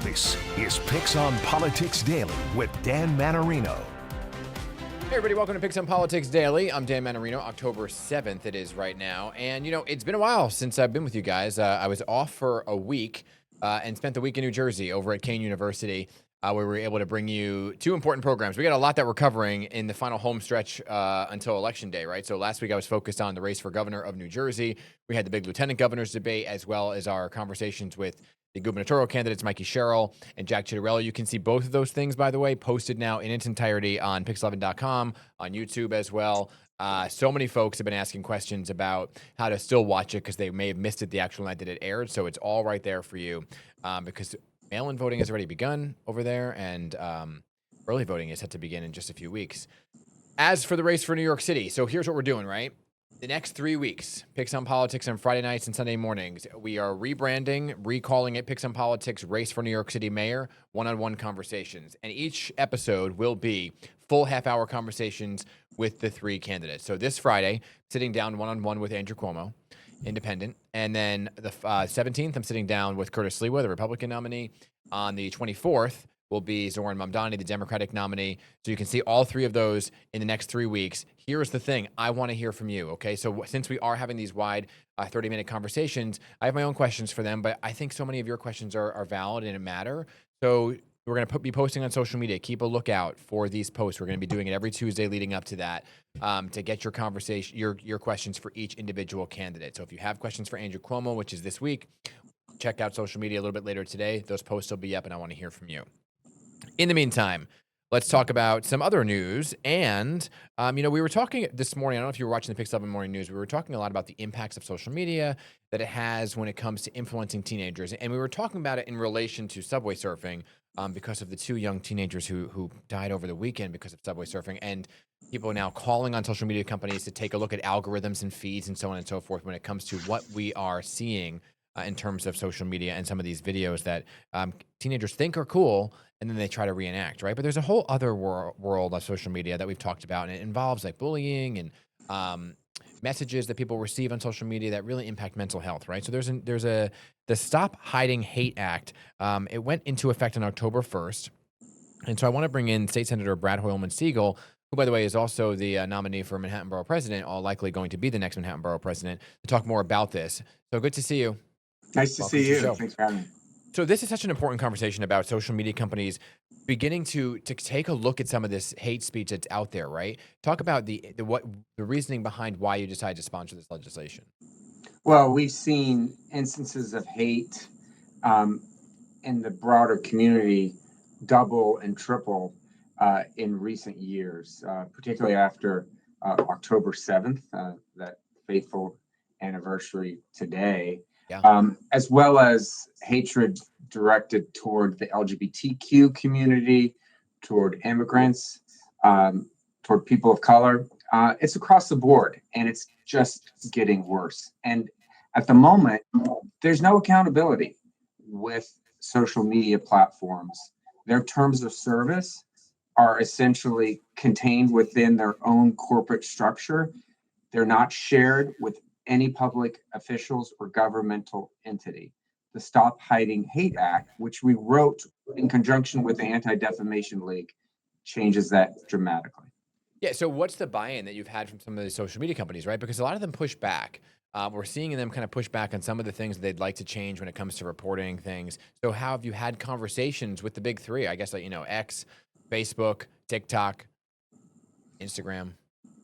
This is Picks on Politics Daily with Dan Mannarino. Hey everybody, welcome to Picks on Politics Daily. I'm Dan Mannarino. October 7th it is right now. And it's been a while since I've been with you guys. I was off for a week and spent the week in New Jersey over at Kean University, where we were able to bring you two important programs. We got a lot that we're covering in the final home stretch until Election Day, right? So last week I was focused on the race for governor of New Jersey. We had the big lieutenant governor's debate, as well as our conversations with the gubernatorial candidates, Mikey Sherrill and Jack Ciattarelli. You can see both of those things, by the way, posted now in its entirety on pix11.com, on YouTube as well. So many folks have been asking questions about how to still watch it because they may have missed it the actual night that it aired. So it's all right there for you because mail-in voting has already begun over there, and early voting is set to begin in just a few weeks. As for the race for New York City, so here's what we're doing, right? The next 3 weeks, Picks on Politics on Friday nights and Sunday mornings. We are rebranding, recalling it Picks on Politics Race for New York City Mayor, one-on-one conversations. And each episode will be full half-hour conversations with the three candidates. So this Friday, sitting down one-on-one with Andrew Cuomo, independent. And then the 17th, I'm sitting down with Curtis Sliwa, the Republican nominee. On the 24th will be Zoran Mamdani, the Democratic nominee. So you can see all three of those in the next 3 weeks. Here's the thing. I want to hear from you, okay? So since we are having these wide 30-minute conversations, I have my own questions for them, but I think so many of your questions are valid and matter. So we're going to be posting on social media. Keep a lookout for these posts. We're going to be doing it every Tuesday leading up to that to get your conversation, your questions for each individual candidate. So if you have questions for Andrew Cuomo, which is this week, check out social media a little bit later today. Those posts will be up, and I want to hear from you. In the meantime, let's talk about some other news. And, we were talking this morning, I don't know if you were watching the Pix 7 Morning News, we were talking a lot about the impacts of social media that it has when it comes to influencing teenagers. And we were talking about it in relation to subway surfing because of the two young teenagers who died over the weekend because of subway surfing. And people are now calling on social media companies to take a look at algorithms and feeds and so on and so forth when it comes to what we are seeing in terms of social media and some of these videos that teenagers think are cool, and then they try to reenact, right? But there's a whole other world of social media that we've talked about, and it involves like bullying and messages that people receive on social media that really impact mental health, right? So there's the Stop Hiding Hate Act. It went into effect on October 1st, and so I want to bring in State Senator Brad Holyman-Sigal, who, by the way, is also the nominee for Manhattan Borough President, all likely going to be the next Manhattan Borough President, to talk more about this. So good to see you. Nice to see you. Thanks for having me. So this is such an important conversation about social media companies beginning to take a look at some of this hate speech that's out there, right? Talk about the reasoning behind why you decided to sponsor this legislation. Well, we've seen instances of hate in the broader community double and triple in recent years, particularly after October 7th, that fateful anniversary today. Yeah. As well as hatred directed toward the LGBTQ community, toward immigrants, toward people of color. It's across the board, and it's just getting worse. And at the moment, there's no accountability with social media platforms. Their terms of service are essentially contained within their own corporate structure. They're not shared with any public officials or governmental entity. The Stop Hiding Hate Act, which we wrote in conjunction with the Anti-Defamation League, changes that dramatically. Yeah, so what's the buy-in that you've had from some of the social media companies, right? Because a lot of them push back. We're seeing them kind of push back on some of the things that they'd like to change when it comes to reporting things. So how have you had conversations with the big three? I guess, X, Facebook, TikTok, Instagram.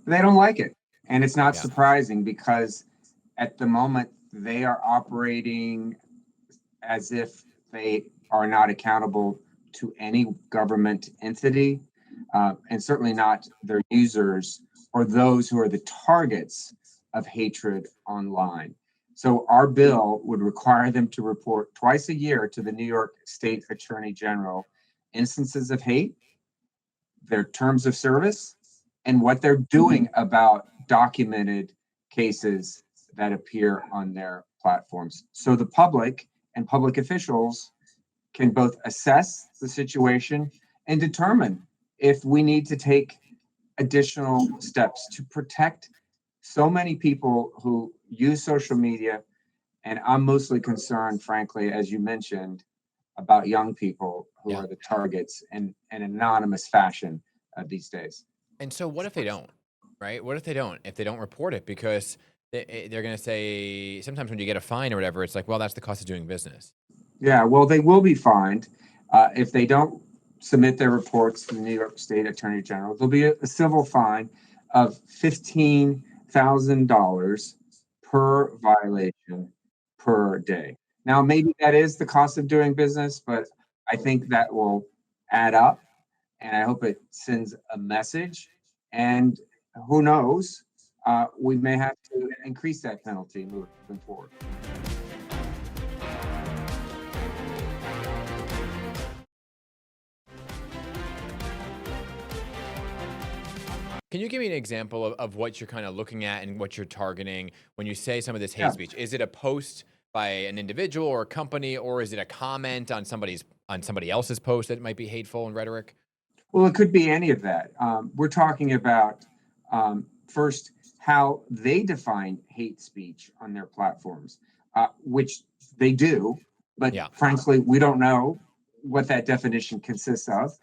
They don't like it. And it's not surprising because at the moment, they are operating as if they are not accountable to any government entity, and certainly not their users or those who are the targets of hatred online. So our bill would require them to report twice a year to the New York State Attorney General instances of hate, their terms of service, and what they're doing about documented cases that appear on their platforms. So the public and public officials can both assess the situation and determine if we need to take additional steps to protect so many people who use social media. And I'm mostly concerned, frankly, as you mentioned, about young people who Yeah. are the targets in an anonymous fashion these days. And so what if they don't, right? What if they don't? If they don't report it, because they're going to say sometimes when you get a fine or whatever, it's like, well, that's the cost of doing business. Yeah, well, they will be fined if they don't submit their reports to the New York State Attorney General. There'll be a civil fine of $15,000 per violation per day. Now, maybe that is the cost of doing business, but I think that will add up, and I hope it sends a message. And who knows, we may have to increase that penalty moving forward. Can you give me an example of what you're kind of looking at and what you're targeting when you say some of this hate Yeah. speech? Is it a post by an individual or a company, or is it a comment on somebody else's post that might be hateful and rhetoric? Well, it could be any of that. We're talking about first how they define hate speech on their platforms, which they do, but Yeah. frankly, we don't know what that definition consists of.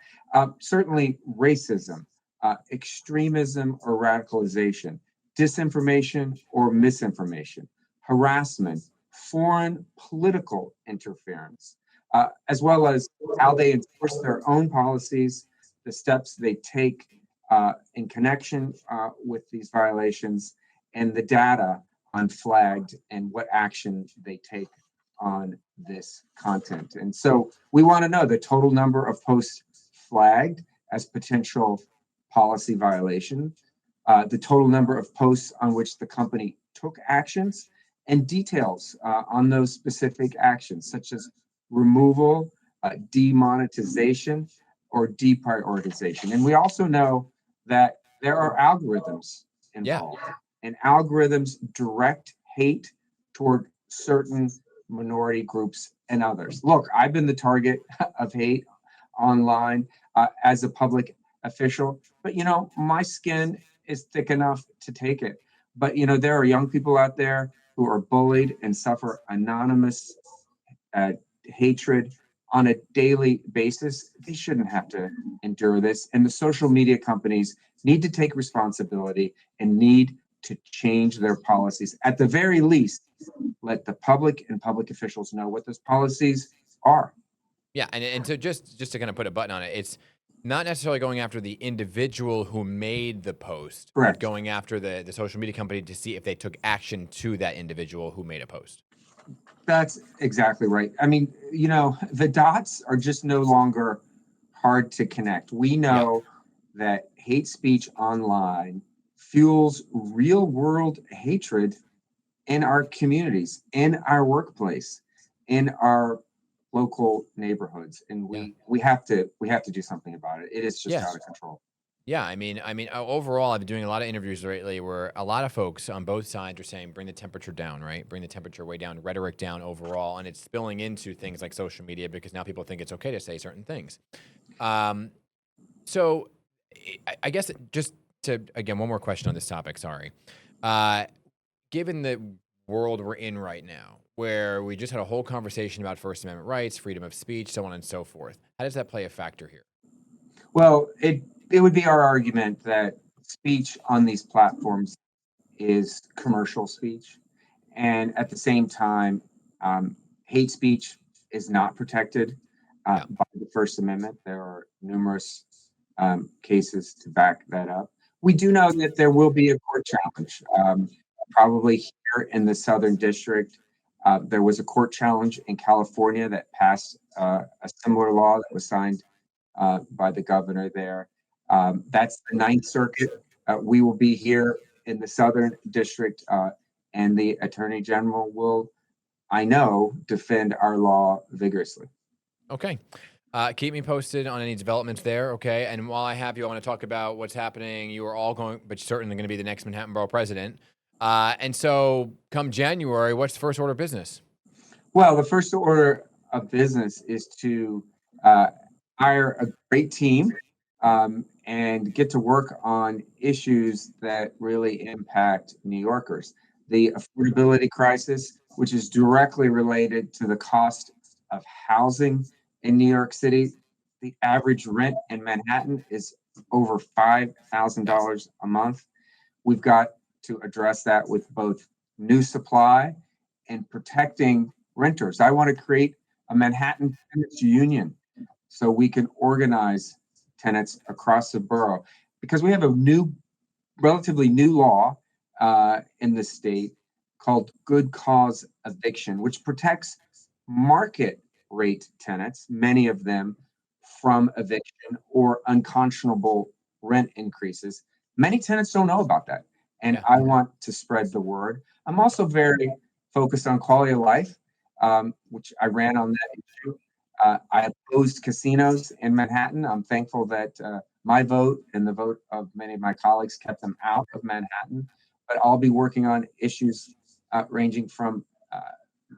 Certainly, racism, extremism or radicalization, disinformation or misinformation, harassment, foreign political interference, as well as how they enforce their own policies, the steps they take in connection with these violations, and the data on flagged and what action they take on this content. And so we want to know the total number of posts flagged as potential policy violation, the total number of posts on which the company took actions, and details on those specific actions, such as removal, demonetization, or deprioritization. And we also know that there are algorithms involved, and algorithms direct hate toward certain minority groups and others. Look, I've been the target of hate online as a public official, but my skin is thick enough to take it. But there are young people out there who are bullied and suffer anonymous hatred on a daily basis. They shouldn't have to endure this. And the social media companies need to take responsibility and need to change their policies. At the very least, let the public and public officials know what those policies are. Yeah, and so just to kind of put a button on it, it's not necessarily going after the individual who made the post, Correct. but going after the social media company to see if they took action to that individual who made a post. That's exactly right. I mean, the dots are just no longer hard to connect. We know that hate speech online fuels real world hatred in our communities, in our workplace, in our local neighborhoods, and we have to do something about it. It is just out of control. Yeah, I mean, overall, I've been doing a lot of interviews lately where a lot of folks on both sides are saying, bring the temperature down, right? Bring the temperature way down, rhetoric down overall, and it's spilling into things like social media because now people think it's okay to say certain things. So I guess just to, again, one more question on this topic, sorry. Given the world we're in right now, where we just had a whole conversation about First Amendment rights, freedom of speech, so on and so forth, how does that play a factor here? Well, it would be our argument that speech on these platforms is commercial speech, and at the same time, hate speech is not protected by the First Amendment. There are numerous cases to back that up. We do know that there will be a court challenge, probably here in the Southern District. There was a court challenge in California that passed a similar law that was signed by the governor there. That's the Ninth Circuit. We will be here in the Southern District, and the Attorney General will, I know, defend our law vigorously. Okay. Keep me posted on any developments there, okay? And while I have you, I want to talk about what's happening. You are all going, but certainly going to be the next Manhattan Borough President. And so come January, what's the first order of business? Well, the first order of business is to hire a great team and get to work on issues that really impact New Yorkers. The affordability crisis, which is directly related to the cost of housing in New York City, the average rent in Manhattan is over $5,000 a month. We've got to address that with both new supply and protecting renters. I want to create a Manhattan tenants union so we can organize tenants across the borough, because we have a relatively new law in the state called good cause eviction, which protects market rate tenants, many of them, from eviction or unconscionable rent increases. Many tenants don't know about that, and Yeah. I want to spread the word. I'm also very focused on quality of life, which I ran on that issue. I opposed casinos in Manhattan. I'm thankful that my vote and the vote of many of my colleagues kept them out of Manhattan. But I'll be working on issues ranging from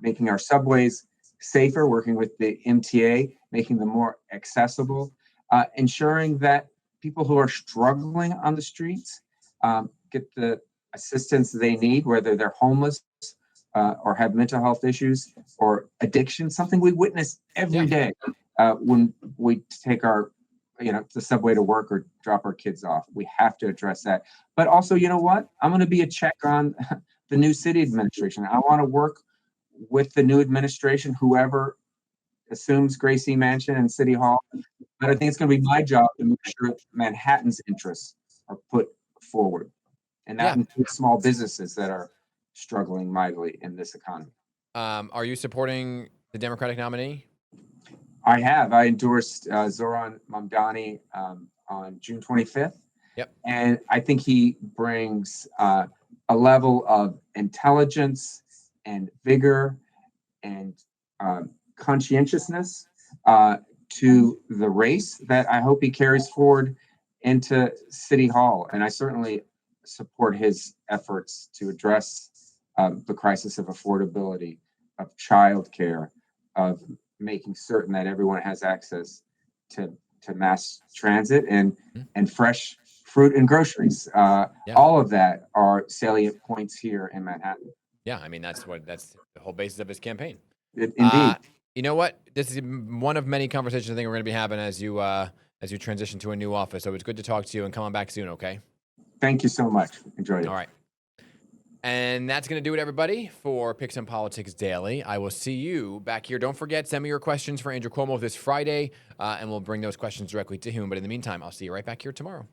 making our subways safer, working with the MTA, making them more accessible, ensuring that people who are struggling on the streets get the assistance they need, whether they're homeless or have mental health issues or addiction, something we witness every day when we take our, the subway to work or drop our kids off. We have to address that. But also, you know what? I'm going to be a check on the new city administration. I want to work with the new administration, whoever assumes Gracie Mansion and City Hall. But I think it's going to be my job to make sure Manhattan's interests are put forward. And that includes small businesses that are struggling mightily in this economy. Are you supporting the Democratic nominee? I have. I endorsed Zoran Mamdani on June 25th. Yep. And I think he brings a level of intelligence and vigor and conscientiousness to the race that I hope he carries forward into City Hall. And I certainly support his efforts to address the crisis of affordability, of childcare, of making certain that everyone has access to mass transit and fresh fruit and groceries. All of that are salient points here in Manhattan. Yeah, I mean, that's the whole basis of his campaign. Indeed. You know what? This is one of many conversations I think we're going to be having as you transition to a new office. So it's good to talk to you, and come on back soon, okay? Thank you so much. Enjoyed it. All right. And that's going to do it, everybody, for Picks on Politics Daily. I will see you back here. Don't forget, send me your questions for Andrew Cuomo this Friday, and we'll bring those questions directly to him. But in the meantime, I'll see you right back here tomorrow.